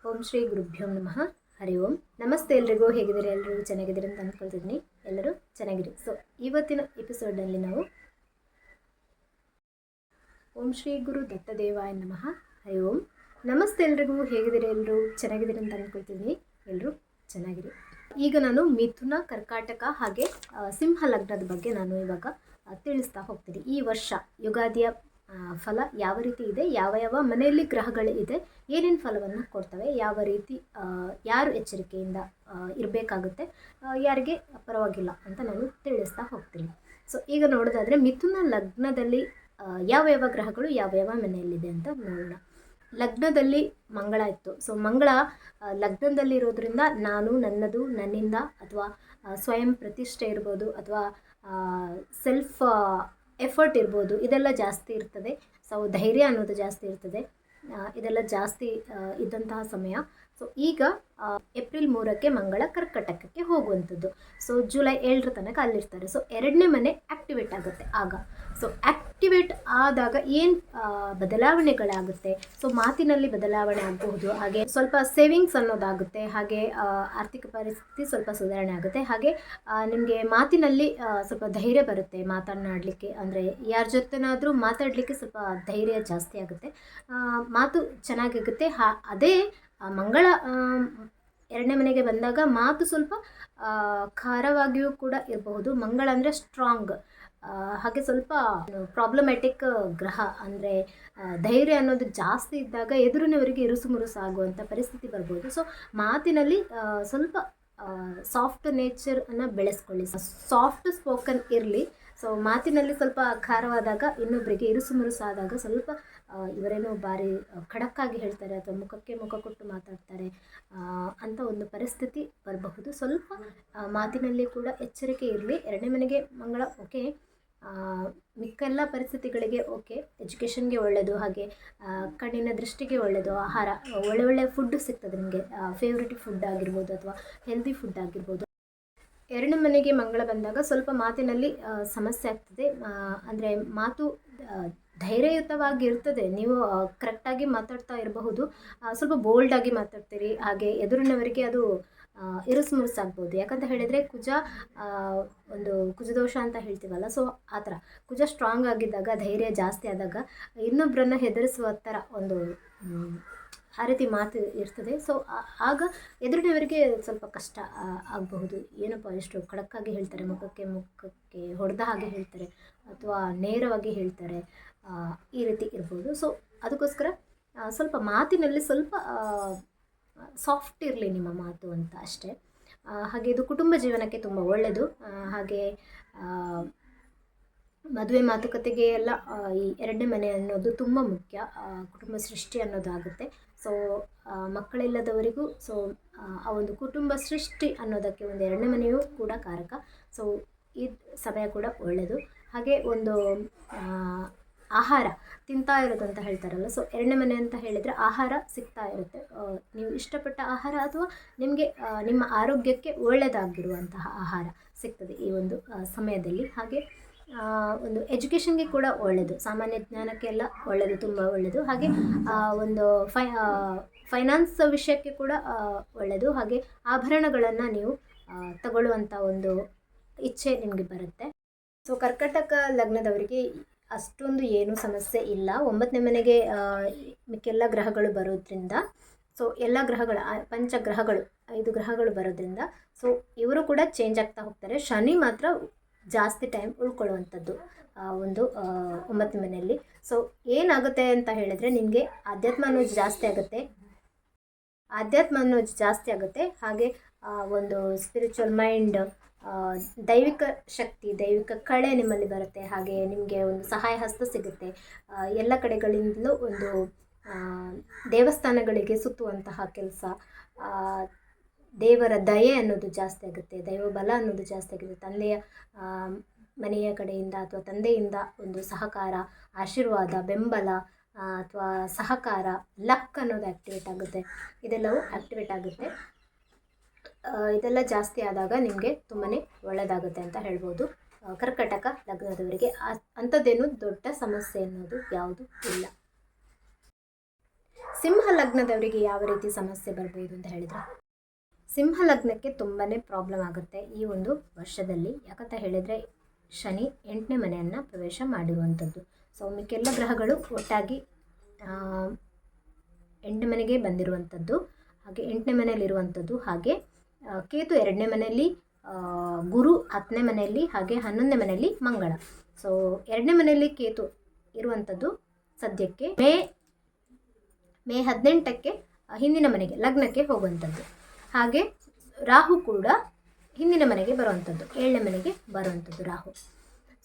ಓಂ ಶ್ರೀ ಗುರುಭ್ಯೋ ನಮಃ. ಹರಿ ಓಂ. ನಮಸ್ತೆ ಎಲ್ರಿಗೂ. ಹೇಗಿದ್ದೀರಿ? ಎಲ್ಲರೂ ಚೆನ್ನಾಗಿದ್ದೀರಿ ಅಂತ ಅಂದ್ಕೊಳ್ತಿದ್ದೀನಿ. ಎಲ್ಲರೂ ಚೆನ್ನಾಗಿರಿ. ಸೊ ಇವತ್ತಿನ ಎಪಿಸೋಡ್ನಲ್ಲಿ ನಾವು ಓಂ ಶ್ರೀ ಗುರು ದತ್ತದೇವಾಯ ನಮಃ. ಹರಿ ಓಂ. ನಮಸ್ತೆ ಎಲ್ರಿಗೂ. ಹೇಗಿದ್ದೀರಿ? ಎಲ್ಲರೂ ಚೆನ್ನಾಗಿದ್ದೀರಿ ಅಂತ ಅಂದ್ಕೊಳ್ತಿದ್ದೀನಿ. ಎಲ್ಲರೂ ಚೆನ್ನಾಗಿರಿ. ಈಗ ನಾನು ಮಿಥುನ, ಕರ್ಕಾಟಕ ಹಾಗೆ ಸಿಂಹ ಲಗ್ನದ ಬಗ್ಗೆ ನಾನು ಇವಾಗ ತಿಳಿಸ್ತಾ ಹೋಗ್ತೀನಿ. ಈ ವರ್ಷ ಯುಗಾದಿಯ ಫಲ ಯಾವ ರೀತಿ ಇದೆ, ಯಾವ ಯಾವ ಮನೆಯಲ್ಲಿ ಗ್ರಹಗಳು ಇದೆ, ಏನೇನು ಫಲವನ್ನು ಕೊಡ್ತವೆ, ಯಾವ ರೀತಿ ಯಾರು ಎಚ್ಚರಿಕೆಯಿಂದ ಇರಬೇಕಾಗುತ್ತೆ, ಯಾರಿಗೆ ಪರವಾಗಿಲ್ಲ ಅಂತ ನಾನು ತಿಳಿಸ್ತಾ ಹೋಗ್ತೀನಿ. ಸೊ ಈಗ ನೋಡೋದಾದರೆ ಮಿಥುನ ಲಗ್ನದಲ್ಲಿ ಯಾವ ಯಾವ ಗ್ರಹಗಳು ಯಾವ ಯಾವ ಮನೆಯಲ್ಲಿದೆ ಅಂತ ನೋಡೋಣ. ಲಗ್ನದಲ್ಲಿ ಮಂಗಳ ಇತ್ತು. ಸೊ ಮಂಗಳ ಲಗ್ನದಲ್ಲಿ ಇರೋದ್ರಿಂದ ನಾನು, ನನ್ನದು, ನನ್ನಿಂದ ಅಥವಾ ಸ್ವಯಂ ಪ್ರತಿಷ್ಠೆ ಇರ್ಬೋದು ಅಥವಾ ಸೆಲ್ಫ್ ಎಫರ್ಟ್ ಇರ್ಬೋದು, ಇದೆಲ್ಲ ಜಾಸ್ತಿ ಇರ್ತದೆ. ಸೊ ಧೈರ್ಯ ಅನ್ನೋದು ಜಾಸ್ತಿ ಇರ್ತದೆ. ಇದೆಲ್ಲ ಜಾಸ್ತಿ ಇದ್ದಂತಹ ಸಮಯ. ಸೊ ಈಗ ಏಪ್ರಿಲ್ 3ಕ್ಕೆ ಮಂಗಳ ಕರ್ಕಟಕಕ್ಕೆ ಹೋಗುವಂಥದ್ದು. ಸೊ ಜುಲೈ 7ರ ತನಕ ಅಲ್ಲಿರ್ತಾರೆ. ಸೊ 2ನೇ ಮನೆ ಆ್ಯಕ್ಟಿವೇಟ್ ಆಗುತ್ತೆ ಆಗ. ಸೊ ಆ್ಯಕ್ಟಿವೇಟ್ ಆದಾಗ ಏನು ಬದಲಾವಣೆಗಳಾಗುತ್ತೆ. ಸೊ ಮಾತಿನಲ್ಲಿ ಬದಲಾವಣೆ ಆಗಬಹುದು, ಹಾಗೆ ಸ್ವಲ್ಪ ಸೇವಿಂಗ್ಸ್ ಅನ್ನೋದಾಗುತ್ತೆ, ಹಾಗೆ ಆರ್ಥಿಕ ಪರಿಸ್ಥಿತಿ ಸ್ವಲ್ಪ ಸುಧಾರಣೆ ಆಗುತ್ತೆ, ಹಾಗೆ ನಿಮಗೆ ಮಾತಿನಲ್ಲಿ ಸ್ವಲ್ಪ ಧೈರ್ಯ ಬರುತ್ತೆ ಮಾತನಾಡಲಿಕ್ಕೆ. ಅಂದರೆ ಯಾರ ಜೊತೆನಾದರೂ ಮಾತಾಡಲಿಕ್ಕೆ ಸ್ವಲ್ಪ ಧೈರ್ಯ ಜಾಸ್ತಿ ಆಗುತ್ತೆ, ಮಾತು ಚೆನ್ನಾಗಾಗುತ್ತೆ. ಅದೇ ಮಂಗಳ 2ನೇ ಮನೆಗೆ ಬಂದಾಗ ಮಾತು ಸ್ವಲ್ಪ ಖಾರವಾಗಿಯೂ ಕೂಡ ಇರಬಹುದು. ಮಂಗಳ ಅಂದರೆ ಸ್ಟ್ರಾಂಗ್, ಹಾಗೆ ಸ್ವಲ್ಪ ಪ್ರಾಬ್ಲಮ್ಯಾಟಿಕ್ ಗ್ರಹ. ಅಂದರೆ ಧೈರ್ಯ ಅನ್ನೋದು ಜಾಸ್ತಿ ಇದ್ದಾಗ ಎದುರಿನವರಿಗೆ ಇರುಸು ಮುರುಸು ಆಗುವಂಥ ಪರಿಸ್ಥಿತಿ ಬರ್ಬೋದು. ಸೊ ಮಾತಿನಲ್ಲಿ ಸ್ವಲ್ಪ ಸಾಫ್ಟ್ ನೇಚರನ್ನು ಬೆಳೆಸ್ಕೊಳ್ಳಿ, ಸಾಫ್ಟ್ ಸ್ಪೋಕನ್ ಇರಲಿ. ಸೊ ಮಾತಿನಲ್ಲಿ ಸ್ವಲ್ಪ ಖಾರವಾದಾಗ ಇನ್ನೊಬ್ಬರಿಗೆ ಇರುಸು ಮುರುಸು ಆದಾಗ ಸ್ವಲ್ಪ ಇವರೇನೋ ಭಾರಿ ಖಡಕ್ಕಾಗಿ ಹೇಳ್ತಾರೆ ಅಥವಾ ಮುಖಕ್ಕೆ ಮುಖ ಕೊಟ್ಟು ಮಾತಾಡ್ತಾರೆ ಅಂತ ಒಂದು ಪರಿಸ್ಥಿತಿ ಬರಬಹುದು. ಸ್ವಲ್ಪ ಮಾತಿನಲ್ಲಿ ಕೂಡ ಎಚ್ಚರಿಕೆ ಇರಲಿ. 2ನೇ ಮನೆಗೆ ಮಂಗಳ ಓಕೆ, ಮಿಕ್ಕೆಲ್ಲ ಪರಿಸ್ಥಿತಿಗಳಿಗೆ ಓಕೆ. ಎಜುಕೇಷನ್ಗೆ ಒಳ್ಳೆಯದು, ಹಾಗೆ ಕಣ್ಣಿನ ದೃಷ್ಟಿಗೆ ಒಳ್ಳೆಯದು. ಆಹಾರ ಒಳ್ಳೆ ಫುಡ್ ಸಿಗ್ತದೆ ನಿಮಗೆ, ಫೇವ್ರೆಟ್ ಫುಡ್ ಆಗಿರ್ಬೋದು ಅಥವಾ ಹೆಲ್ದಿ ಫುಡ್ ಆಗಿರ್ಬೋದು. 2ನೇ ಮನೆಗೆ ಮಂಗಳ ಬಂದಾಗ ಸ್ವಲ್ಪ ಮಾತಿನಲ್ಲಿ ಸಮಸ್ಯೆ ಆಗ್ತದೆ. ಅಂದರೆ ಮಾತು ಧೈರ್ಯಯುತವಾಗಿ ಇರ್ತದೆ, ನೀವು ಕರೆಕ್ಟಾಗಿ ಮಾತಾಡ್ತಾ ಇರಬಹುದು, ಸ್ವಲ್ಪ ಬೋಲ್ಡಾಗಿ ಮಾತಾಡ್ತೀರಿ, ಹಾಗೆ ಎದುರಿನವರಿಗೆ ಅದು ಇರುಸು ಮುರುಸು ಆಗ್ಬೋದು. ಯಾಕಂತ ಹೇಳಿದರೆ ಒಂದು ಕುಜದೋಷ ಅಂತ ಹೇಳ್ತೀವಲ್ಲ, ಸೊ ಆ ಥರ ಕುಜ ಸ್ಟ್ರಾಂಗ್ ಆಗಿದ್ದಾಗ, ಧೈರ್ಯ ಜಾಸ್ತಿ ಆದಾಗ ಇನ್ನೊಬ್ಬರನ್ನ ಹೆದರಿಸುವ ಥರ ಒಂದು ಆ ರೀತಿ ಮಾತು ಇರ್ತದೆ. ಸೊ ಆಗ ಎದುರಿನವರಿಗೆ ಸ್ವಲ್ಪ ಕಷ್ಟ ಆಗಬಹುದು. ಏನಪ್ಪ ಎಷ್ಟು ಖಡಕ್ಕಾಗಿ ಹೇಳ್ತಾರೆ, ಮುಖಕ್ಕೆ ಹೊಡೆದ ಹಾಗೆ ಹೇಳ್ತಾರೆ ಅಥವಾ ನೇರವಾಗಿ ಹೇಳ್ತಾರೆ, ಈ ರೀತಿ ಇರ್ಬೋದು. ಸೊ ಅದಕ್ಕೋಸ್ಕರ ಸ್ವಲ್ಪ ಮಾತಿನಲ್ಲಿ ಸ್ವಲ್ಪ ಸಾಫ್ಟ್ ಇರಲಿ ನಿಮ್ಮ ಮಾತು ಅಂತ ಅಷ್ಟೇ. ಹಾಗೆ ಇದು ಕುಟುಂಬ ಜೀವನಕ್ಕೆ ತುಂಬ ಒಳ್ಳೆಯದು. ಹಾಗೆ ಮದುವೆ ಮಾತುಕತೆಗೆ ಎಲ್ಲ ಈ 2ನೇ ಮನೆ ಅನ್ನೋದು ತುಂಬ ಮುಖ್ಯ. ಕುಟುಂಬ ಸೃಷ್ಟಿ ಅನ್ನೋದಾಗುತ್ತೆ. ಸೊ ಮಕ್ಕಳಿಲ್ಲದವರಿಗೂ ಸೊ ಆ ಒಂದು ಕುಟುಂಬ ಸೃಷ್ಟಿ ಅನ್ನೋದಕ್ಕೆ ಒಂದು 2ನೇ ಮನೆಯೂ ಕೂಡ ಕಾರಕ. ಸೊ ಈ ಸಮಯ ಕೂಡ ಒಳ್ಳೆಯದು. ಹಾಗೆ ಒಂದು ಆಹಾರ ತಿಂತಾ ಇರೋದು ಅಂತ ಹೇಳ್ತಾರಲ್ಲ, ಸೊ 2ನೇ ಮನೆ ಅಂತ ಹೇಳಿದರೆ ಆಹಾರ ಸಿಗ್ತಾ ಇರುತ್ತೆ. ನೀವು ಇಷ್ಟಪಟ್ಟ ಆಹಾರ ಅಥವಾ ನಿಮಗೆ ನಿಮ್ಮ ಆರೋಗ್ಯಕ್ಕೆ ಒಳ್ಳೆಯದಾಗಿರುವಂತಹ ಆಹಾರ ಸಿಗ್ತದೆ ಈ ಒಂದು ಸಮಯದಲ್ಲಿ. ಹಾಗೆ ಒಂದು ಎಜುಕೇಷನ್ಗೆ ಕೂಡ ಒಳ್ಳೆಯದು, ಸಾಮಾನ್ಯ ಜ್ಞಾನಕ್ಕೆಲ್ಲ ಒಳ್ಳೆಯದು, ತುಂಬ ಒಳ್ಳೆಯದು. ಹಾಗೆ ಒಂದು ಫೈನಾನ್ಸ್ ವಿಷಯಕ್ಕೆ ಕೂಡ ಒಳ್ಳೆಯದು. ಹಾಗೆ ಆಭರಣಗಳನ್ನು ನೀವು ತಗೊಳ್ಳುವಂಥ ಒಂದು ಇಚ್ಛೆ ನಿಮಗೆ ಬರುತ್ತೆ. ಸೊ ಕರ್ಕಟಕ ಲಗ್ನದವರಿಗೆ ಅಷ್ಟೊಂದು ಏನೂ ಸಮಸ್ಯೆ ಇಲ್ಲ. 9ನೇ ಮನೆಗೆ ಮಿಕ್ಕೆಲ್ಲ ಗ್ರಹಗಳು ಬರೋದ್ರಿಂದ, ಸೊ ಎಲ್ಲ ಗ್ರಹಗಳು ಪಂಚಗ್ರಹಗಳು 5 ಗ್ರಹಗಳು ಬರೋದ್ರಿಂದ ಸೊ ಇವರು ಕೂಡ ಚೇಂಜ್ ಆಗ್ತಾ ಹೋಗ್ತಾರೆ. ಶನಿ ಮಾತ್ರ ಜಾಸ್ತಿ ಟೈಮ್ ಉಳ್ಕೊಳ್ಳುವಂಥದ್ದು ಒಂದು 9ನೇ ಮನೆಯಲ್ಲಿ. ಸೊ ಏನಾಗುತ್ತೆ ಅಂತ ಹೇಳಿದರೆ ನಿಮಗೆ ಆಧ್ಯಾತ್ಮ ಅನ್ನೋದು ಜಾಸ್ತಿ ಆಗುತ್ತೆ. ಹಾಗೆ ಒಂದು ಸ್ಪಿರಿಚುವಲ್ ಮೈಂಡ್, ದೈವಿಕ ಶಕ್ತಿ, ದೈವಿಕ ಕಳೆ ನಿಮ್ಮಲ್ಲಿ ಬರುತ್ತೆ. ಹಾಗೆ ನಿಮಗೆ ಒಂದು ಸಹಾಯ ಹಸ್ತ ಸಿಗುತ್ತೆ. ಎಲ್ಲ ಕಡೆಗಳಿಂದಲೂ ಒಂದು ದೇವಸ್ಥಾನಗಳಿಗೆ ಸುತ್ತುವಂತಹ ಕೆಲಸ, ದೇವರ ದಯೆ ಅನ್ನೋದು ಜಾಸ್ತಿ ಆಗುತ್ತೆ, ದೈವ ಬಲ ಅನ್ನೋದು ಜಾಸ್ತಿ ಆಗುತ್ತೆ. ತಂದೆಯ ಮನೆಯ ಕಡೆಯಿಂದ ಅಥವಾ ತಂದೆಯಿಂದ ಒಂದು ಸಹಕಾರ, ಆಶೀರ್ವಾದ, ಬೆಂಬಲ ಅಥವಾ ಸಹಕಾರ, ಲಕ್ ಅನ್ನೋದು ಆ್ಯಕ್ಟಿವೇಟ್ ಆಗುತ್ತೆ. ಇದೆಲ್ಲವೂ ಆ್ಯಕ್ಟಿವೇಟ್ ಆಗುತ್ತೆ. ಇದೆಲ್ಲ ಜಾಸ್ತಿ ಆದಾಗ ನಿಮಗೆ ತುಂಬಾ ಒಳ್ಳೆಯದಾಗುತ್ತೆ ಅಂತ ಹೇಳ್ಬೋದು. ಕರ್ಕಟಕ ಲಗ್ನದವರಿಗೆ ಅಂಥದ್ದೇನು ದೊಡ್ಡ ಸಮಸ್ಯೆ ಅನ್ನೋದು ಯಾವುದೂ ಇಲ್ಲ. ಸಿಂಹ ಲಗ್ನದವರಿಗೆ ಯಾವ ರೀತಿ ಸಮಸ್ಯೆ ಬರ್ಬೋದು ಅಂತ ಹೇಳಿದರೆ, ಸಿಂಹ ಲಗ್ನಕ್ಕೆ ತುಂಬಾ ಪ್ರಾಬ್ಲಮ್ ಆಗುತ್ತೆ ಈ ಒಂದು ವರ್ಷದಲ್ಲಿ. ಯಾಕಂತ ಹೇಳಿದರೆ ಶನಿ 8ನೇ ಮನೆಯನ್ನು ಪ್ರವೇಶ ಮಾಡಿರುವಂಥದ್ದು. ಸೊ ಮಿಕ್ಕೆಲ್ಲ ಗ್ರಹಗಳು ಒಟ್ಟಾಗಿ 8ನೇ ಮನೆಗೆ ಬಂದಿರುವಂಥದ್ದು, ಹಾಗೆ 8ನೇ ಮನೆಯಲ್ಲಿರುವಂಥದ್ದು. ಹಾಗೆ ಕೇತು 2ನೇ ಮನೆಯಲ್ಲಿ, ಗುರು 10ನೇ ಮನೆಯಲ್ಲಿ, ಹಾಗೆ 11ನೇ ಮನೆಯಲ್ಲಿ ಮಂಗಳ. ಸೊ 2ನೇ ಮನೆಯಲ್ಲಿ ಕೇತು ಇರುವಂಥದ್ದು ಸದ್ಯಕ್ಕೆ ಮೇ 18ಕ್ಕೆ ಹಿಂದಿನ ಮನೆಗೆ ಲಗ್ನಕ್ಕೆ ಹೋಗುವಂಥದ್ದು. ಹಾಗೆ ರಾಹು ಕೂಡ ಹಿಂದಿನ ಮನೆಗೆ ಬರುವಂಥದ್ದು, 7ನೇ ಮನೆಗೆ ಬರುವಂಥದ್ದು ರಾಹು.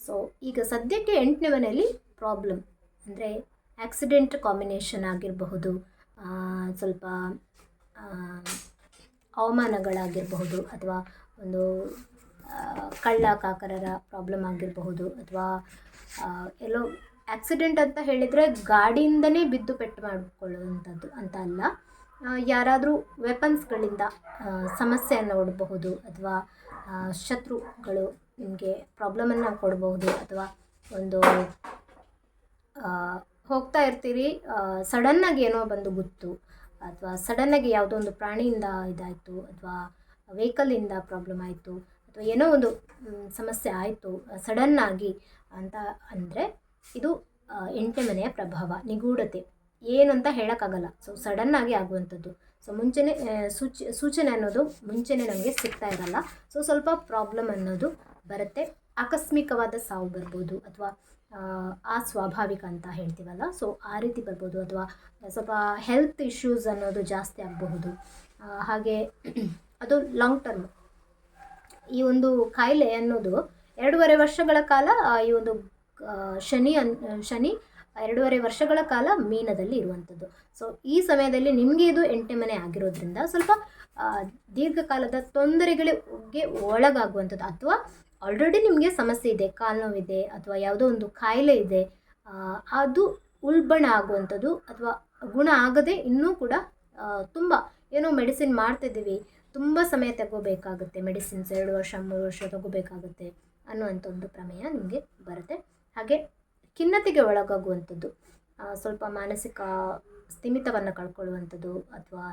ಸೊ ಈಗ ಸದ್ಯಕ್ಕೆ 8ನೇ ಮನೆಯಲ್ಲಿ ಪ್ರಾಬ್ಲಮ್ ಅಂದರೆ ಆಕ್ಸಿಡೆಂಟ್ ಕಾಂಬಿನೇಷನ್ ಆಗಿರಬಹುದು, ಸ್ವಲ್ಪ ಅವಮಾನಗಳಾಗಿರಬಹುದು, ಅಥವಾ ಒಂದು ಕಳ್ಳ ಕಾಕರರ ಪ್ರಾಬ್ಲಮ್ ಆಗಿರಬಹುದು, ಅಥವಾ ಎಲ್ಲೋ ಆಕ್ಸಿಡೆಂಟ್ ಅಂತ ಹೇಳಿದರೆ ಗಾಡಿಯಿಂದನೇ ಬಿದ್ದು ಪೆಟ್ಟು ಮಾಡಿಕೊಳ್ಳುವಂಥದ್ದು ಅಂತ ಅಲ್ಲ, ಯಾರಾದರೂ ವೆಪನ್ಸ್ಗಳಿಂದ ಸಮಸ್ಯೆಯನ್ನು ಕೊಡಬಹುದು, ಅಥವಾ ಶತ್ರುಗಳು ನಿಮಗೆ ಪ್ರಾಬ್ಲಮನ್ನು ಕೊಡಬಹುದು, ಅಥವಾ ಒಂದು ಹೋಗ್ತಾ ಇರ್ತೀರಿ ಸಡನ್ನಾಗಿ ಏನೋ ಬಂದು ಗುತ್ತು, ಅಥವಾ ಸಡನ್ನಾಗಿ ಯಾವುದೋ ಒಂದು ಪ್ರಾಣಿಯಿಂದ ಇದಾಯಿತು, ಅಥವಾ ವೆಹಿಕಲಿಂದ ಪ್ರಾಬ್ಲಮ್ ಆಯಿತು, ಅಥವಾ ಏನೋ ಒಂದು ಸಮಸ್ಯೆ ಆಯಿತು ಸಡನ್ನಾಗಿ ಅಂತ ಅಂದರೆ ಇದು 8ನೇ ಮನೆಯ ಪ್ರಭಾವ, ನಿಗೂಢತೆ ಏನಂತ ಹೇಳೋಕ್ಕಾಗಲ್ಲ. ಸೊ ಸಡನ್ನಾಗಿ ಆಗುವಂಥದ್ದು. ಸೊ ಮುಂಚೆನೇ ಸೂಚನೆ ಅನ್ನೋದು ಮುಂಚೆನೇ ನಮಗೆ ಸಿಗ್ತಾ ಇರಲ್ಲ. ಸೊ ಸ್ವಲ್ಪ ಪ್ರಾಬ್ಲಮ್ ಅನ್ನೋದು ಬರುತ್ತೆ. ಆಕಸ್ಮಿಕವಾದ ಸಾವು ಬರ್ಬೋದು, ಅಥವಾ ಅಸ್ವಾಭಾವಿಕ ಅಂತ ಹೇಳ್ತೀವಲ್ಲ, ಸೊ ಆ ರೀತಿ ಬರ್ಬೋದು, ಅಥವಾ ಸ್ವಲ್ಪ ಹೆಲ್ತ್ ಇಶ್ಯೂಸ್ ಅನ್ನೋದು ಜಾಸ್ತಿ ಆಗಬಹುದು. ಹಾಗೆ ಅದು ಲಾಂಗ್ ಟರ್ಮ್. ಈ ಒಂದು ಕಾಯಿಲೆ ಅನ್ನೋದು 2.5 ವರ್ಷಗಳ ಕಾಲ ಈ ಒಂದು ಶನಿ 2.5 ವರ್ಷಗಳ ಕಾಲ ಮೀನದಲ್ಲಿ ಇರುವಂಥದ್ದು. ಸೊ ಈ ಸಮಯದಲ್ಲಿ ನಿಮಗೆ ಇದು 8ನೇ ಮನೆ ಆಗಿರೋದ್ರಿಂದ ಸ್ವಲ್ಪ ದೀರ್ಘಕಾಲದ ತೊಂದರೆಗಳಿಗೆ ಒಳಗಾಗುವಂಥದ್ದು, ಅಥವಾ ಆಲ್ರೆಡಿ ನಿಮಗೆ ಸಮಸ್ಯೆ ಇದೆ, ಕಾಲು ನೋವಿದೆ, ಅಥವಾ ಯಾವುದೋ ಒಂದು ಕಾಯಿಲೆ ಇದೆ, ಅದು ಉಲ್ಬಣ ಆಗುವಂಥದ್ದು, ಅಥವಾ ಗುಣ ಆಗದೆ ಇನ್ನೂ ಕೂಡ ತುಂಬ ಏನೋ ಮೆಡಿಸಿನ್ ಮಾಡ್ತಿದ್ದೀವಿ, ತುಂಬ ಸಮಯ ತಗೋಬೇಕಾಗುತ್ತೆ, ಮೆಡಿಸಿನ್ಸ್ 2 ವರ್ಷ 3 ವರ್ಷ ತಗೋಬೇಕಾಗುತ್ತೆ ಅನ್ನುವಂಥ ಒಂದು ಪ್ರಮೇಯ ನಿಮಗೆ ಬರುತ್ತೆ. ಹಾಗೆ ಖಿನ್ನತೆಗೆ ಒಳಗಾಗುವಂಥದ್ದು, ಸ್ವಲ್ಪ ಮಾನಸಿಕ ಸ್ಥಿಮಿತವನ್ನು ಕಳ್ಕೊಳ್ಳುವಂಥದ್ದು, ಅಥವಾ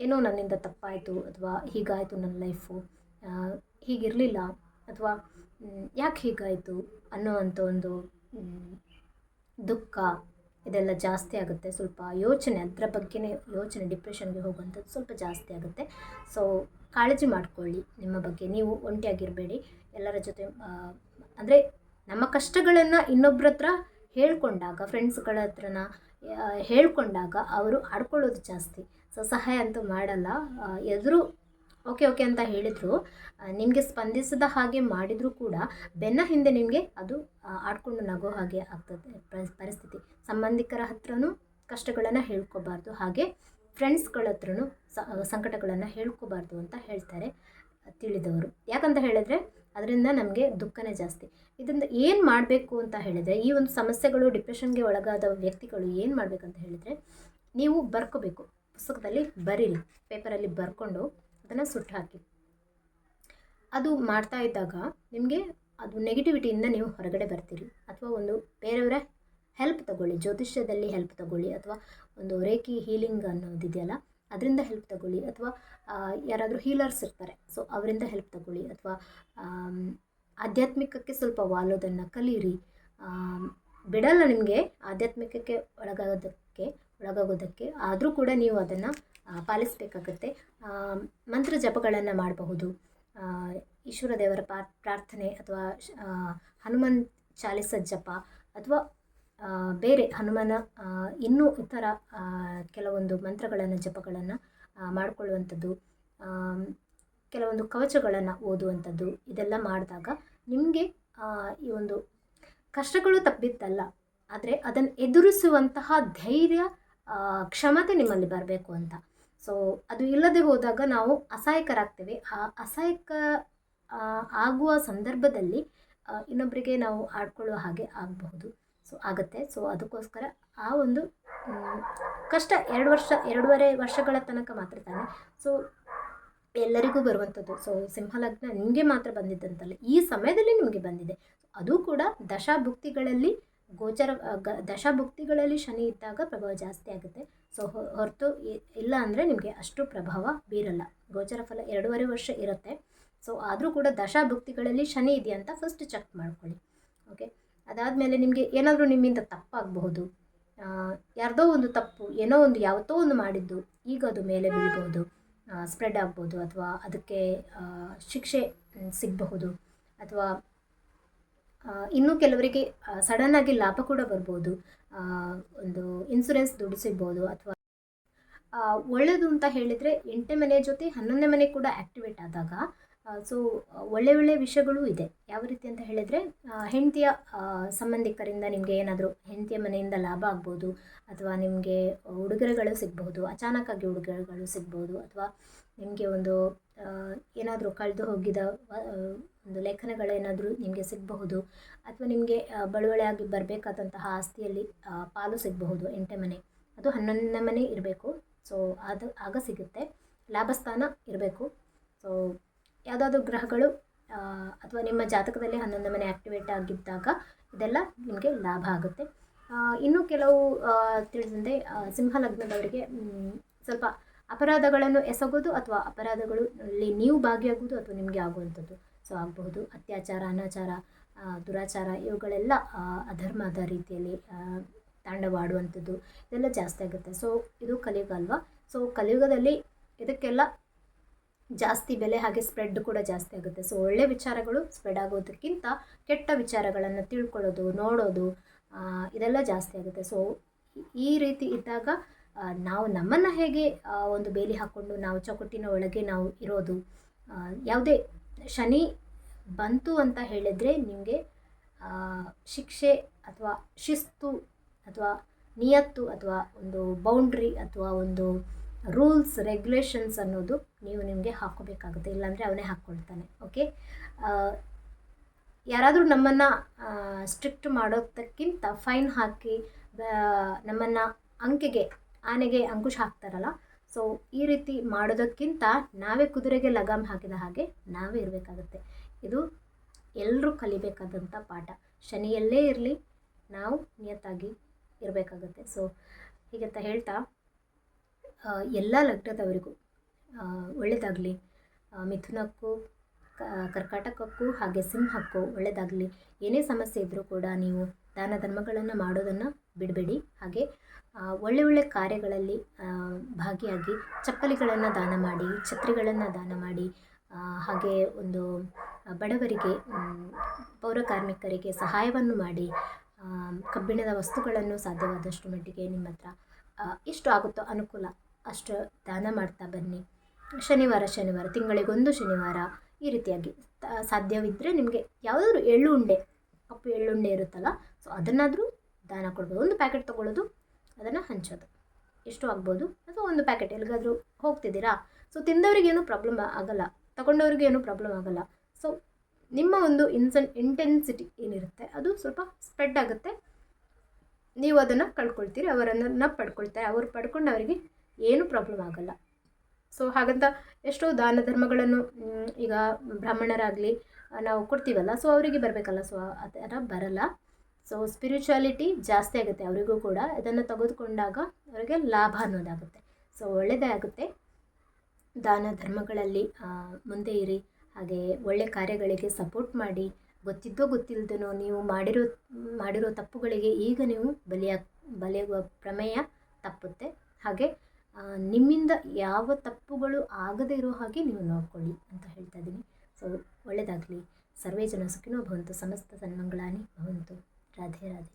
ಏನೋ ನನ್ನಿಂದ ತಪ್ಪಾಯಿತು, ಅಥವಾ ಹೀಗಾಯಿತು ನನ್ನ ಲೈಫು, ಹೀಗಿರಲಿಲ್ಲ, ಅಥವಾ ಯಾಕೆ ಹೀಗಾಯಿತು ಅನ್ನೋವಂಥ ಒಂದು ದುಃಖ, ಇದೆಲ್ಲ ಜಾಸ್ತಿ ಆಗುತ್ತೆ. ಸ್ವಲ್ಪ ಯೋಚನೆ, ಅದರ ಬಗ್ಗೆನೇ ಯೋಚನೆ, ಡಿಪ್ರೆಷನ್ಗೆ ಹೋಗುವಂಥದ್ದು ಸ್ವಲ್ಪ ಜಾಸ್ತಿ ಆಗುತ್ತೆ. ಸೊ ಕಾಳಜಿ ಮಾಡಿಕೊಳ್ಳಿ ನಿಮ್ಮ ಬಗ್ಗೆ. ನೀವು ಒಂಟಿಯಾಗಿರಬೇಡಿ, ಎಲ್ಲರ ಜೊತೆ ಅಂದರೆ ನಮ್ಮ ಕಷ್ಟಗಳನ್ನು ಇನ್ನೊಬ್ಬರ ಹತ್ರ ಹೇಳ್ಕೊಂಡಾಗ, ಫ್ರೆಂಡ್ಸ್ಗಳ ಹತ್ರನ ಹೇಳ್ಕೊಂಡಾಗ ಅವರು ಆಡ್ಕೊಳ್ಳೋದು ಜಾಸ್ತಿ. ಸೊ ಸಹಾಯ ಅಂತೂ ಮಾಡಲ್ಲ. ಎದುರು ಓಕೆ ಅಂತ ಹೇಳಿದರು, ನಿಮಗೆ ಸ್ಪಂದಿಸದ ಹಾಗೆ ಮಾಡಿದರೂ ಕೂಡ ಬೆನ್ನ ಹಿಂದೆ ನಿಮಗೆ ಅದು ಆಡ್ಕೊಂಡು ನಗೋ ಹಾಗೆ ಆಗ್ತದೆ ಪರಿಸ್ಥಿತಿ. ಸಂಬಂಧಿಕರ ಹತ್ರನೂ ಕಷ್ಟಗಳನ್ನು ಹೇಳ್ಕೋಬಾರ್ದು, ಹಾಗೆ ಫ್ರೆಂಡ್ಸ್ಗಳ ಹತ್ರನೂ ಸಂಕಟಗಳನ್ನು ಹೇಳ್ಕೋಬಾರ್ದು ಅಂತ ಹೇಳ್ತಾರೆ ತಿಳಿದವರು. ಯಾಕಂತ ಹೇಳಿದರೆ ಅದರಿಂದ ನಮಗೆ ದುಃಖನೇ ಜಾಸ್ತಿ. ಇದರಿಂದ ಏನು ಮಾಡಬೇಕು ಅಂತ ಹೇಳಿದರೆ, ಈ ಒಂದು ಸಮಸ್ಯೆಗಳು, ಡಿಪ್ರೆಷನ್ಗೆ ಒಳಗಾದ ವ್ಯಕ್ತಿಗಳು ಏನು ಮಾಡಬೇಕಂತ ಹೇಳಿದರೆ, ನೀವು ಬರ್ಕೋಬೇಕು, ಪುಸ್ತಕದಲ್ಲಿ ಬರೀರಿ, ಪೇಪರಲ್ಲಿ ಬರ್ಕೊಂಡು ಅದನ್ನು ಸುಟ್ಟು ಹಾಕಿ. ಅದು ಮಾಡ್ತಾ ಇದ್ದಾಗ ನಿಮಗೆ ಅದು ನೆಗೆಟಿವಿಟಿಯಿಂದ ನೀವು ಹೊರಗಡೆ ಬರ್ತೀರಿ. ಅಥವಾ ಒಂದು ಬೇರೆಯವರ ಹೆಲ್ಪ್ ತಗೊಳ್ಳಿ, ಜ್ಯೋತಿಷ್ಯದಲ್ಲಿ ಹೆಲ್ಪ್ ತಗೊಳ್ಳಿ, ಅಥವಾ ಒಂದು ರೇಖಿ ಹೀಲಿಂಗ್ ಅನ್ನೋದಿದೆಯಲ್ಲ ಅದರಿಂದ ಹೆಲ್ಪ್ ತಗೊಳ್ಳಿ, ಅಥವಾ ಯಾರಾದರೂ ಹೀಲರ್ಸ್ ಇರ್ತಾರೆ, ಸೊ ಅವರಿಂದ ಹೆಲ್ಪ್ ತಗೊಳ್ಳಿ, ಅಥವಾ ಆಧ್ಯಾತ್ಮಿಕಕ್ಕೆ ಸ್ವಲ್ಪ ವಾಲೋದನ್ನು ಕಲೀರಿ. ಬಿಡಲ್ಲ ನಿಮಗೆ ಆಧ್ಯಾತ್ಮಿಕಕ್ಕೆ ಒಳಗಾಗೋದಕ್ಕೆ, ಆದರೂ ಕೂಡ ನೀವು ಅದನ್ನು ಪಾಲಿಸಬೇಕಾಗತ್ತೆ. ಮಂತ್ರ ಜಪಗಳನ್ನು ಮಾಡಬಹುದು, ಈಶ್ವರ ದೇವರ ಪ್ರಾರ್ಥನೆ, ಅಥವಾ ಹನುಮಾನ್ ಚಾಲಿಸ ಜಪ, ಅಥವಾ ಬೇರೆ ಹನುಮನ ಇನ್ನೂ ಇತರ ಕೆಲವೊಂದು ಮಂತ್ರಗಳನ್ನು ಜಪಗಳನ್ನು ಮಾಡಿಕೊಳ್ಳುವಂಥದ್ದು, ಕೆಲವೊಂದು ಕವಚಗಳನ್ನು ಓದುವಂಥದ್ದು, ಇದೆಲ್ಲ ಮಾಡಿದಾಗ ನಿಮಗೆ ಈ ಒಂದು ಕಷ್ಟಗಳು ತಪ್ಪಿದ್ದಲ್ಲ, ಆದರೆ ಅದನ್ನು ಎದುರಿಸುವಂತಹ ಧೈರ್ಯ, ಕ್ಷಮತೆ ನಿಮ್ಮಲ್ಲಿ ಬರಬೇಕು ಅಂತ. ಸೊ ಅದು ಇಲ್ಲದೆ ಹೋದಾಗ ನಾವು ಅಸಹಾಯಕರಾಗ್ತೇವೆ. ಆ ಅಸಹಾಯಕ ಆಗುವ ಸಂದರ್ಭದಲ್ಲಿ ಇನ್ನೊಬ್ಬರಿಗೆ ನಾವು ಆಡ್ಕೊಳ್ಳೋ ಹಾಗೆ ಆಗಬಹುದು. ಸೊ ಆಗುತ್ತೆ. ಸೊ ಅದಕ್ಕೋಸ್ಕರ ಆ ಒಂದು ಕಷ್ಟ 2.5 ವರ್ಷಗಳ ತನಕ ಮಾತ್ರ ತಾನೆ. ಸೊ ಎಲ್ಲರಿಗೂ ಬರುವಂಥದ್ದು. ಸೊ ಸಿಂಹಲಗ್ನ ನಿಮಗೆ ಮಾತ್ರ ಬಂದಿದ್ದಂತಲ್ಲ, ಈ ಸಮಯದಲ್ಲಿ ನಿಮಗೆ ಬಂದಿದೆ. ಅದು ಕೂಡ ದಶಾಭುಕ್ತಿಗಳಲ್ಲಿ ಗೋಚರ ದಶಭುಕ್ತಿಗಳಲ್ಲಿ ಶನಿ ಇದ್ದಾಗ ಪ್ರಭಾವ ಜಾಸ್ತಿ ಆಗುತ್ತೆ. ಸೊ ಹೊರತು ಇಲ್ಲ ಅಂದರೆ ನಿಮಗೆ ಅಷ್ಟು ಪ್ರಭಾವ ಬೀರಲ್ಲ. ಗೋಚರ ಫಲ 2.5 ವರ್ಷ ಇರುತ್ತೆ. ಸೊ ಆದರೂ ಕೂಡ ದಶಭುಕ್ತಿಗಳಲ್ಲಿ ಶನಿ ಇದೆಯಾ ಅಂತ ಫಸ್ಟ್ ಚೆಕ್ ಮಾಡ್ಕೊಳ್ಳಿ. ಓಕೆ, ಅದಾದಮೇಲೆ ನಿಮಗೆ ಏನಾದರೂ ನಿಮ್ಮಿಂದ ತಪ್ಪಾಗಬಹುದು. ಯಾರ್ದೋ ಒಂದು ತಪ್ಪು, ಏನೋ ಒಂದು ಯಾವತ್ತೋ ಒಂದು ಮಾಡಿದ್ದು ಈಗ ಅದು ಮೇಲೆ ಬೀಳ್ಬೋದು, ಸ್ಪ್ರೆಡ್ ಆಗ್ಬೋದು, ಅಥವಾ ಅದಕ್ಕೆ ಶಿಕ್ಷೆ ಸಿಗಬಹುದು, ಅಥವಾ ಇನ್ನೂ ಕೆಲವರಿಗೆ ಸಡನ್ನಾಗಿ ಲಾಭ ಕೂಡ ಬರ್ಬೋದು. ಒಂದು ಇನ್ಸೂರೆನ್ಸ್ ದುಡ್ಡು ಸಿಗ್ಬೋದು. ಅಥವಾ ಒಳ್ಳೆಯದು ಅಂತ ಹೇಳಿದರೆ 8ನೇ ಮನೆ ಜೊತೆ 11ನೇ ಮನೆ ಕೂಡ ಆ್ಯಕ್ಟಿವೇಟ್ ಆದಾಗ ಸೊ ಒಳ್ಳೆಯ ವಿಷಯಗಳೂ ಇದೆ. ಯಾವ ರೀತಿ ಅಂತ ಹೇಳಿದರೆ ಹೆಂಡತಿಯ ಸಂಬಂಧಿಕರಿಂದ ನಿಮಗೆ ಏನಾದರೂ ಹೆಂಡತಿಯ ಮನೆಯಿಂದ ಲಾಭ ಆಗ್ಬೋದು, ಅಥವಾ ನಿಮಗೆ ಉಡುಗೊರೆಗಳು ಸಿಗ್ಬಹುದು, ಅಚಾನಕ್ಕಾಗಿ ಉಡುಗೊರೆಗಳು ಸಿಗ್ಬೋದು, ಅಥವಾ ನಿಮಗೆ ಒಂದು ಏನಾದರೂ ಕಳೆದು ಹೋಗಿದ ಒಂದು ಲೇಖನಗಳೇನಾದರೂ ನಿಮಗೆ ಸಿಗಬಹುದು, ಅಥವಾ ನಿಮಗೆ ಬಳುವಳಿಯಾಗಿ ಬರಬೇಕಾದಂತಹ ಆಸ್ತಿಯಲ್ಲಿ ಪಾಲು ಸಿಗಬಹುದು. 8ನೇ ಮನೆ ಅದು 11ನೇ ಮನೆ ಇರಬೇಕು. ಸೊ ಆಗ ಸಿಗುತ್ತೆ. ಲಾಭಸ್ಥಾನ ಇರಬೇಕು. ಸೊ ಯಾವುದಾದ್ರೂ ಗ್ರಹಗಳು ಅಥವಾ ನಿಮ್ಮ ಜಾತಕದಲ್ಲಿ 11ನೇ ಮನೆ ಆ್ಯಕ್ಟಿವೇಟ್ ಆಗಿದ್ದಾಗ ಇದೆಲ್ಲ ನಿಮಗೆ ಲಾಭ ಆಗುತ್ತೆ. ಇನ್ನೂ ಕೆಲವು ತಿಳಿದಂತೆ ಸಿಂಹ ಲಗ್ನದವರಿಗೆ ಸ್ವಲ್ಪ ಅಪರಾಧಗಳನ್ನು ಎಸಗೋದು ಅಥವಾ ಅಪರಾಧಗಳಲ್ಲಿ ನೀವು ಭಾಗಿಯಾಗೋದು ಅಥವಾ ನಿಮಗೆ ಆಗುವಂಥದ್ದು ಸೊ ಆಗಬಹುದು. ಅತ್ಯಾಚಾರ, ಅನಾಚಾರ, ದುರಾಚಾರ ಇವುಗಳೆಲ್ಲ ಅಧರ್ಮದ ರೀತಿಯಲ್ಲಿ ತಾಂಡವಾಡುವಂಥದ್ದು ಇದೆಲ್ಲ ಜಾಸ್ತಿ ಆಗುತ್ತೆ. ಸೊ ಇದು ಕಲಿಯುಗ ಅಲ್ವಾ. ಸೊ ಕಲಿಯುಗದಲ್ಲಿ ಇದಕ್ಕೆಲ್ಲ ಜಾಸ್ತಿ ಬೆಲೆ, ಹಾಗೆ ಸ್ಪ್ರೆಡ್ ಕೂಡ ಜಾಸ್ತಿ ಆಗುತ್ತೆ. ಸೊ ಒಳ್ಳೆ ವಿಚಾರಗಳು ಸ್ಪ್ರೆಡ್ ಆಗೋದಕ್ಕಿಂತ ಕೆಟ್ಟ ವಿಚಾರಗಳನ್ನು ತಿಳ್ಕೊಳ್ಳೋದು, ನೋಡೋದು ಇದೆಲ್ಲ ಜಾಸ್ತಿ ಆಗುತ್ತೆ. ಸೊ ಈ ರೀತಿ ಇದ್ದಾಗ ನಾವು ನಮ್ಮನ್ನು ಹೇಗೆ ಒಂದು ಬೇಲಿ ಹಾಕ್ಕೊಂಡು ನಾವು ಚೌಕಟ್ಟಿನ ಒಳಗೆ ನಾವು ಇರೋದು. ಯಾವುದೇ ಶನಿ ಬಂತು ಅಂತ ಹೇಳಿದರೆ ನಿಮಗೆ ಶಿಕ್ಷೆ ಅಥವಾ ಶಿಸ್ತು ಅಥವಾ ನಿಯತ್ತು ಅಥವಾ ಒಂದು ಬೌಂಡ್ರಿ ಅಥವಾ ಒಂದು ರೂಲ್ಸ್ ರೆಗ್ಯುಲೇಷನ್ಸ್ ಅನ್ನೋದು ನೀವು ನಿಮಗೆ ಹಾಕ್ಕೋಬೇಕಾಗುತ್ತೆ. ಇಲ್ಲಾಂದರೆ ಅವನೇ ಹಾಕ್ಕೊಳ್ತಾನೆ. ಓಕೆ, ಯಾರಾದರೂ ನಮ್ಮನ್ನು ಸ್ಟ್ರಿಕ್ಟ್ ಮಾಡೋದಕ್ಕಿಂತ ಫೈನ್ ಹಾಕಿ ನಮ್ಮನ್ನು ಆನೆಗೆ ಅಂಕುಶ ಹಾಕ್ತಾರಲ್ಲ, ಸೊ ಈ ರೀತಿ ಮಾಡೋದಕ್ಕಿಂತ ನಾವೇ ಕುದುರೆಗೆ ಲಗಾಮ್ ಹಾಕಿದ ಹಾಗೆ ನಾವೇ ಇರಬೇಕಾಗುತ್ತೆ. ಇದು ಎಲ್ಲರೂ ಕಲಿಬೇಕಾದಂಥ ಪಾಠ. ಶನಿಯಲ್ಲೇ ಇರಲಿ, ನಾವು ನಿಯತ್ತಾಗಿ ಇರಬೇಕಾಗುತ್ತೆ. ಸೊ ಹೀಗಂತ ಹೇಳ್ತಾ ಎಲ್ಲ ಲಗ್ನದವರಿಗೂ ಒಳ್ಳೆಯದಾಗಲಿ. ಮಿಥುನಕ್ಕೂ ಕರ್ಕಾಟಕಕ್ಕೂ ಹಾಗೆ ಸಿಂಹಕ್ಕೂ ಒಳ್ಳೆಯದಾಗಲಿ. ಏನೇ ಸಮಸ್ಯೆ ಇದ್ದರೂ ಕೂಡ ನೀವು ದಾನ ಧರ್ಮಗಳನ್ನು ಮಾಡೋದನ್ನು ಬಿಡಬೇಡಿ. ಹಾಗೆ ಒಳ್ಳೆ ಕಾರ್ಯಗಳಲ್ಲಿ ಭಾಗಿಯಾಗಿ ಚಪ್ಪಲಿಗಳನ್ನು ದಾನ ಮಾಡಿ, ಛತ್ರಿಗಳನ್ನು ದಾನ ಮಾಡಿ, ಹಾಗೆ ಒಂದು ಬಡವರಿಗೆ, ಪೌರ ಕಾರ್ಮಿಕರಿಗೆ ಸಹಾಯವನ್ನು ಮಾಡಿ, ಕಬ್ಬಿಣದ ವಸ್ತುಗಳನ್ನು ಸಾಧ್ಯವಾದಷ್ಟು ಮಟ್ಟಿಗೆ ನಿಮ್ಮ ಹತ್ರ ಎಷ್ಟು ಆಗುತ್ತೋ ಅನುಕೂಲ ಅಷ್ಟು ದಾನ ಮಾಡ್ತಾ ಬನ್ನಿ. ಶನಿವಾರ ತಿಂಗಳಿಗೊಂದು ಶನಿವಾರ ಈ ರೀತಿಯಾಗಿ ಸಾಧ್ಯವಿದ್ದರೆ ನಿಮಗೆ ಯಾವುದಾದ್ರೂ ಎಳ್ಳುಂಡೆ, ಕಪ್ಪು ಎಳ್ಳುಂಡೆ ಇರುತ್ತಲ್ಲ, ಸೊ ಅದನ್ನಾದರೂ ದಾನ ಕೊಡ್ಬೋದು. ಒಂದು ಪ್ಯಾಕೆಟ್ ತೊಗೊಳ್ಳೋದು, ಅದನ್ನು ಹಂಚೋದು, ಎಷ್ಟು ಆಗ್ಬೋದು. ಅಥವಾ ಒಂದು ಪ್ಯಾಕೆಟ್ ಎಲ್ಲಿಗಾದರೂ ಹೋಗ್ತಿದ್ದೀರಾ, ಸೊ ತಿಂದವರಿಗೇನು ಪ್ರಾಬ್ಲಮ್ ಆಗಲ್ಲ, ತಗೊಂಡವ್ರಿಗೇನು ಪ್ರಾಬ್ಲಮ್ ಆಗಲ್ಲ. ಸೊ ನಿಮ್ಮ ಒಂದು ಇಂಟೆನ್ಸಿಟಿ ಏನಿರುತ್ತೆ ಅದು ಸ್ವಲ್ಪ ಸ್ಪ್ರೆಡ್ ಆಗುತ್ತೆ. ನೀವು ಅದನ್ನು ಕಳ್ಕೊಳ್ತೀರಿ, ಅವರನ್ನು ಪಡ್ಕೊಳ್ತಾರೆ, ಅವರು ಪಡ್ಕೊಂಡು ಅವರಿಗೆ ಏನೂ ಪ್ರಾಬ್ಲಮ್ ಆಗಲ್ಲ. ಸೊ ಹಾಗಂತ ಎಷ್ಟೋ ದಾನ ಧರ್ಮಗಳನ್ನು ಈಗ ಬ್ರಾಹ್ಮಣರಾಗಲಿ ನಾವು ಕೊಡ್ತೀವಲ್ಲ, ಸೊ ಅವರಿಗೆ ಬರಬೇಕಲ್ಲ, ಸೊ ಆ ಥರ ಬರಲ್ಲ. ಸೊ ಸ್ಪಿರಿಚುಯಾಲಿಟಿ ಜಾಸ್ತಿ ಆಗುತ್ತೆ ಅವರಿಗೂ ಕೂಡ. ಇದನ್ನು ತೆಗೆದುಕೊಂಡಾಗ ಅವರಿಗೆ ಲಾಭ ಅನ್ನೋದಾಗುತ್ತೆ. ಸೊ ಒಳ್ಳೆಯದೇ ಆಗುತ್ತೆ. ದಾನ ಧರ್ಮಗಳಲ್ಲಿ ಮುಂದೆ ಇರಿ. ಹಾಗೆ ಒಳ್ಳೆ ಕಾರ್ಯಗಳಿಗೆ ಸಪೋರ್ಟ್ ಮಾಡಿ. ಗೊತ್ತಿದ್ದೋ ಗೊತ್ತಿಲ್ಲದೇನೋ ನೀವು ಮಾಡಿರೋ ತಪ್ಪುಗಳಿಗೆ ಈಗ ನೀವು ಬಲಿಯಾಗುವ ಪ್ರಮೇಯ ತಪ್ಪುತ್ತೆ. ಹಾಗೆ ನಿಮ್ಮಿಂದ ಯಾವ ತಪ್ಪುಗಳು ಆಗದೇ ಇರೋ ಹಾಗೆ ನೀವು ನೋಡ್ಕೊಳ್ಳಿ ಅಂತ ಹೇಳ್ತಾ ಇದ್ದೀನಿ. ಸೊ ಒಳ್ಳೆಯದಾಗಲಿ. ಸರ್ವೇ ಜನ ಸುಖಿನೋ ಭವಂತು, ಸಮಸ್ತ ಸನ್ಮಂಗಳಾನಿ ಭವಂತು. ರಾಧೆ ರಾಧೆ.